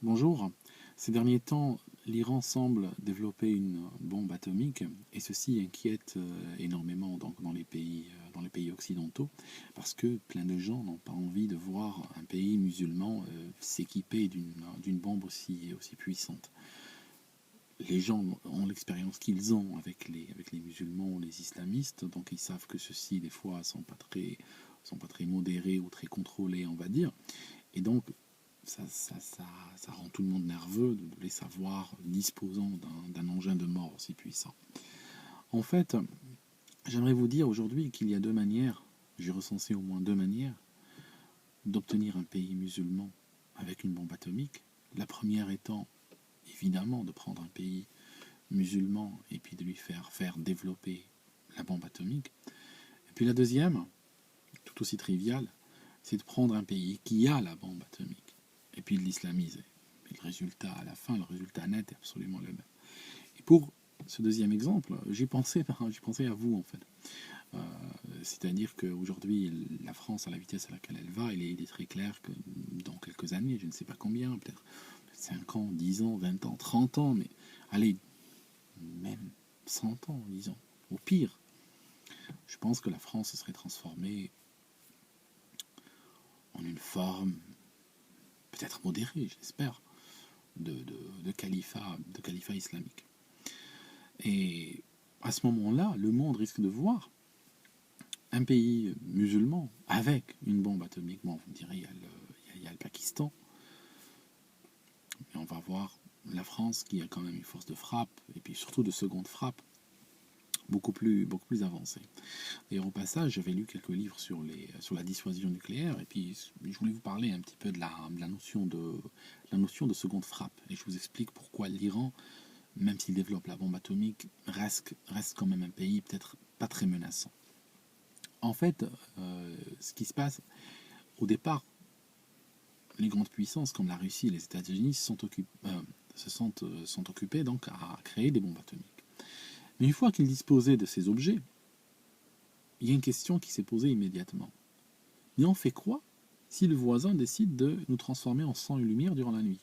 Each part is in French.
Bonjour. Ces derniers temps, l'Iran semble développer une bombe atomique et ceci inquiète énormément dans les pays occidentaux parce que plein de gens n'ont pas envie de voir un pays musulman s'équiper d'une bombe aussi puissante. Les gens ont l'expérience qu'ils ont avec les musulmans ou les islamistes, donc ils savent que ceux-ci des fois sont pas très modérés ou très contrôlés, on va dire. Et donc ça rend tout le monde nerveux de les savoir disposant d'un engin de mort aussi puissant. En fait, j'aimerais vous dire aujourd'hui qu'il y a deux manières, j'ai recensé au moins deux manières, d'obtenir un pays musulman avec une bombe atomique. La première étant évidemment de prendre un pays musulman et puis de lui faire développer la bombe atomique. Et puis la deuxième, tout aussi triviale, c'est de prendre un pays qui a la bombe atomique et puis de l'islamiser. Et le résultat à la fin, le résultat net est absolument le même. Et pour ce deuxième exemple, j'ai pensé à vous en fait. C'est-à-dire qu'aujourd'hui, la France, à la vitesse à laquelle elle va, il est très clair que dans quelques années, je ne sais pas combien, peut-être 5 ans, 10 ans, 20 ans, 30 ans, mais allez, même 100 ans, disons, au pire, je pense que la France se serait transformée en une forme peut-être modérée, j'espère, de califat islamique. Et à ce moment-là, le monde risque de voir un pays musulman avec une bombe atomique. Bon, vous me direz, il y a le Pakistan, mais on va voir la France qui a quand même une force de frappe, et puis surtout de seconde frappe, beaucoup plus avancée. D'ailleurs, au passage, j'avais lu quelques livres sur la dissuasion nucléaire, et puis je voulais vous parler un petit peu de la notion de seconde frappe, et je vous explique pourquoi l'Iran, même s'il développe la bombe atomique, reste quand même un pays peut-être pas très menaçant. En fait, ce qui se passe, au départ, les grandes puissances comme la Russie et les États-Unis sont occupés donc à créer des bombes atomiques. Mais une fois qu'ils disposaient de ces objets, il y a une question qui s'est posée immédiatement. Mais on fait quoi si le voisin décide de nous transformer en sang et lumière durant la nuit?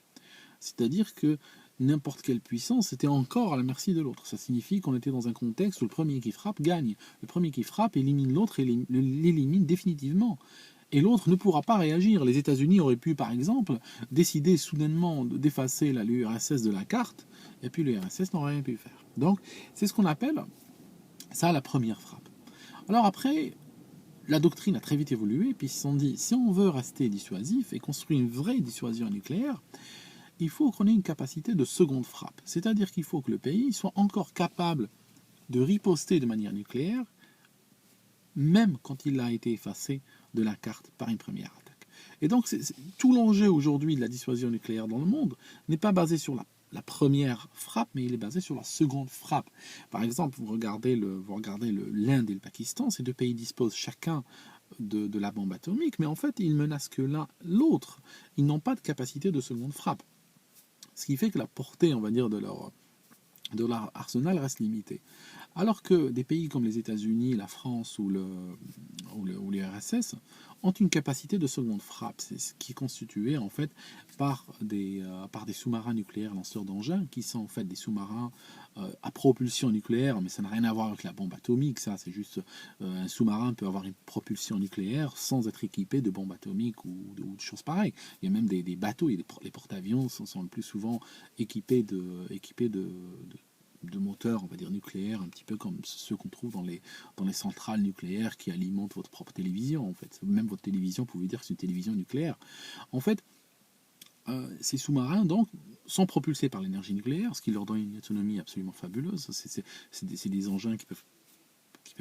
C'est-à-dire que n'importe quelle puissance était encore à la merci de l'autre. Ça signifie qu'on était dans un contexte où le premier qui frappe gagne. Le premier qui frappe élimine l'autre et l'élimine définitivement. Et l'autre ne pourra pas réagir. Les États-Unis auraient pu, par exemple, décider soudainement d'effacer l'URSS de la carte, et puis l'URSS n'aurait rien pu faire. Donc, c'est ce qu'on appelle ça la première frappe. Alors après, la doctrine a très vite évolué, et puis ils se sont dit, si on veut rester dissuasif et construire une vraie dissuasion nucléaire, il faut qu'on ait une capacité de seconde frappe. C'est-à-dire qu'il faut que le pays soit encore capable de riposter de manière nucléaire, même quand il a été effacé de la carte par une première attaque. Et donc, tout l'enjeu aujourd'hui de la dissuasion nucléaire dans le monde n'est pas basé sur la première frappe, mais il est basé sur la seconde frappe. Par exemple, vous regardez l'Inde et le Pakistan, ces deux pays disposent chacun de la bombe atomique, mais en fait, ils menacent que l'un l'autre. Ils n'ont pas de capacité de seconde frappe. Ce qui fait que la portée, on va dire, de leur arsenal reste limitée. Alors que des pays comme les États-Unis, la France ou l'URSS ont une capacité de seconde frappe, c'est ce qui est constitué en fait par des sous-marins nucléaires lanceurs d'engins, qui sont en fait des sous-marins à propulsion nucléaire, mais ça n'a rien à voir avec la bombe atomique, ça c'est juste un sous-marin peut avoir une propulsion nucléaire sans être équipé de bombes atomiques ou de choses pareilles. Il y a même des bateaux, les porte-avions sont le plus souvent équipés de moteurs, on va dire nucléaires, un petit peu comme ceux qu'on trouve dans les centrales nucléaires qui alimentent votre propre télévision. En fait, même votre télévision, vous pouvez dire que c'est une télévision nucléaire. En fait, ces sous-marins donc sont propulsés par l'énergie nucléaire, ce qui leur donne une autonomie absolument fabuleuse. C'est des engins qui peuvent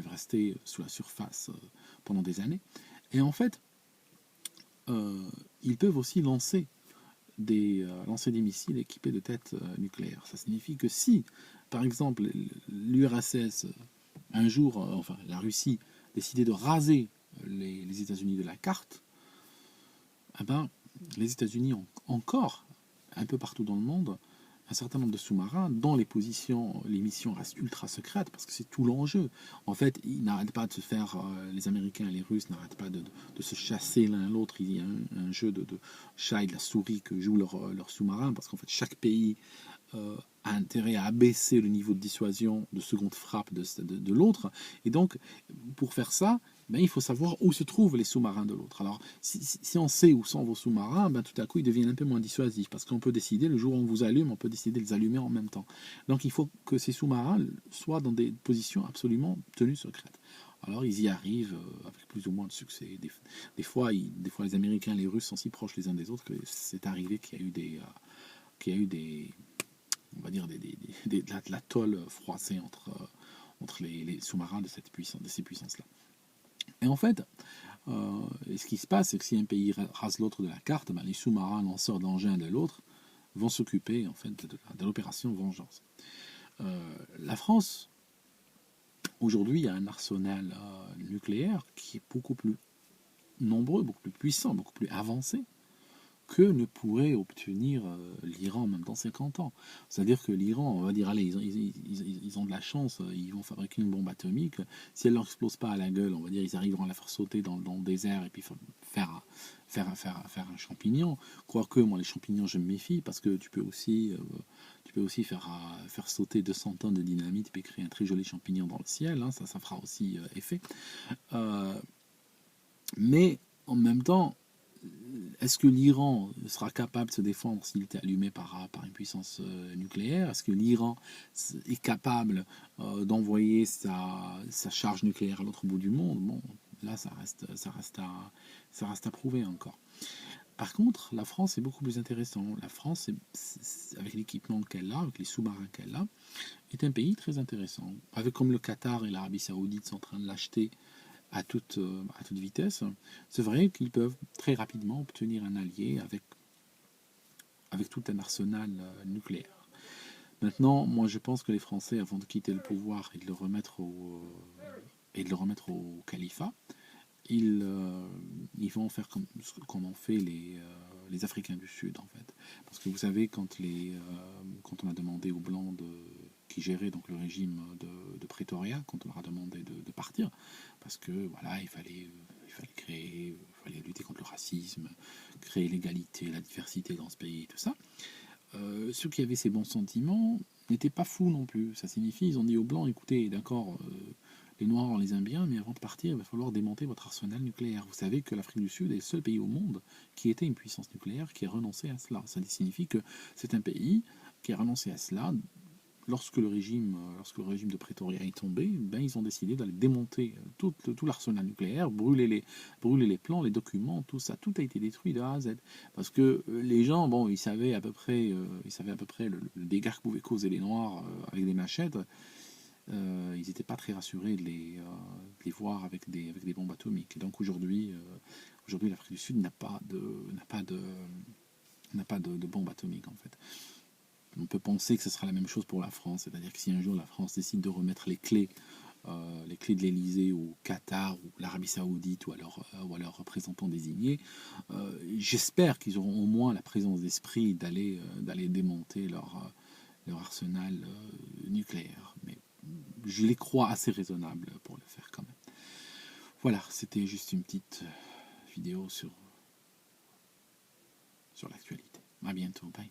rester sous la surface pendant des années. Et en fait, ils peuvent aussi lancer des missiles équipés de têtes nucléaires. Ça signifie que si, par exemple, l'URSS, un jour, enfin la Russie, décidait de raser les États-Unis de la carte, eh ben, les États-Unis ont encore, un peu partout dans le monde, un certain nombre de sous-marins dont les missions restent ultra secrètes, parce que c'est tout l'enjeu. En fait, ils n'arrêtent pas de se faire, les Américains et les Russes n'arrêtent pas de se chasser l'un l'autre. Il y a un jeu de chat et de la souris que jouent leurs sous-marins, parce qu'en fait, chaque pays a intérêt à abaisser le niveau de dissuasion de seconde frappe de l'autre. Et donc, pour faire ça, ben, il faut savoir où se trouvent les sous-marins de l'autre. Alors, si on sait où sont vos sous-marins, ben, tout à coup, ils deviennent un peu moins dissuasifs, parce qu'on peut décider, le jour où on vous allume, on peut décider de les allumer en même temps. Donc, il faut que ces sous-marins soient dans des positions absolument tenues secrètes. Alors, ils y arrivent avec plus ou moins de succès. Des fois, les Américains et les Russes sont si proches les uns des autres que c'est arrivé qu'il y a eu des on va dire de la tôle froissée entre les sous-marins de ces puissances-là. Et en fait, ce qui se passe, c'est que si un pays rase l'autre de la carte, ben, les sous-marins lanceurs d'engins de l'autre vont s'occuper en fait de l'opération Vengeance. La France, aujourd'hui, a un arsenal nucléaire qui est beaucoup plus nombreux, beaucoup plus puissant, beaucoup plus avancé que ne pourrait obtenir l'Iran même dans 50 ans. C'est-à-dire que l'Iran, on va dire, allez, ils ont de la chance, ils vont fabriquer une bombe atomique. Si elle ne leur explose pas à la gueule, on va dire, ils arriveront à la faire sauter dans le désert et puis faire un champignon. Quoique, moi, les champignons, je me méfie parce que tu peux aussi faire sauter 200 tonnes de dynamite et puis créer un très joli champignon dans le ciel. Hein, ça fera aussi effet. Mais en même temps, est-ce que l'Iran sera capable de se défendre s'il était allumé par une puissance nucléaire? Est-ce que l'Iran est capable d'envoyer sa charge nucléaire à l'autre bout du monde? Bon, là, ça reste à prouver encore. Par contre, la France est beaucoup plus intéressante. La France, avec l'équipement qu'elle a, avec les sous-marins qu'elle a, est un pays très intéressant. Avec comme le Qatar et l'Arabie Saoudite sont en train de l'acheter à toute vitesse, c'est vrai qu'ils peuvent très rapidement obtenir un allié avec tout un arsenal nucléaire. Maintenant, moi je pense que les Français, avant de quitter le pouvoir et de le remettre au califat, ils vont faire comme ont fait les Africains du Sud, en fait. Parce que vous savez, quand on a demandé aux Blancs qui géraient donc le régime de Pretoria, quand on leur a demandé de partir, parce que voilà, il fallait lutter contre le racisme, créer l'égalité, la diversité dans ce pays, tout ça. Ceux qui avaient ces bons sentiments n'étaient pas fous non plus. Ça signifie, ils ont dit aux Blancs, écoutez, d'accord, les Noirs, on les aime bien, mais avant de partir, il va falloir démonter votre arsenal nucléaire. Vous savez que l'Afrique du Sud est le seul pays au monde qui était une puissance nucléaire qui a renoncé à cela. Ça signifie que c'est un pays qui a renoncé à cela. Lorsque le régime de Pretoria est tombé, ben, ils ont décidé d'aller démonter tout l'arsenal nucléaire, brûler les plans, les documents, tout ça, tout a été détruit de A à Z. Parce que les gens, bon, ils savaient à peu près le dégât que pouvaient causer les Noirs avec des machettes. Ils n'étaient pas très rassurés de les voir avec des bombes atomiques. Et donc aujourd'hui, l'Afrique du Sud n'a pas de bombes atomiques en fait. On peut penser que ce sera la même chose pour la France, c'est-à-dire que si un jour la France décide de remettre les clés de l'Elysée au Qatar ou l'Arabie Saoudite ou à leurs représentants désignés, j'espère qu'ils auront au moins la présence d'esprit d'aller démonter leur arsenal nucléaire. Mais je les crois assez raisonnables pour le faire quand même. Voilà, c'était juste une petite vidéo sur l'actualité. À bientôt, bye.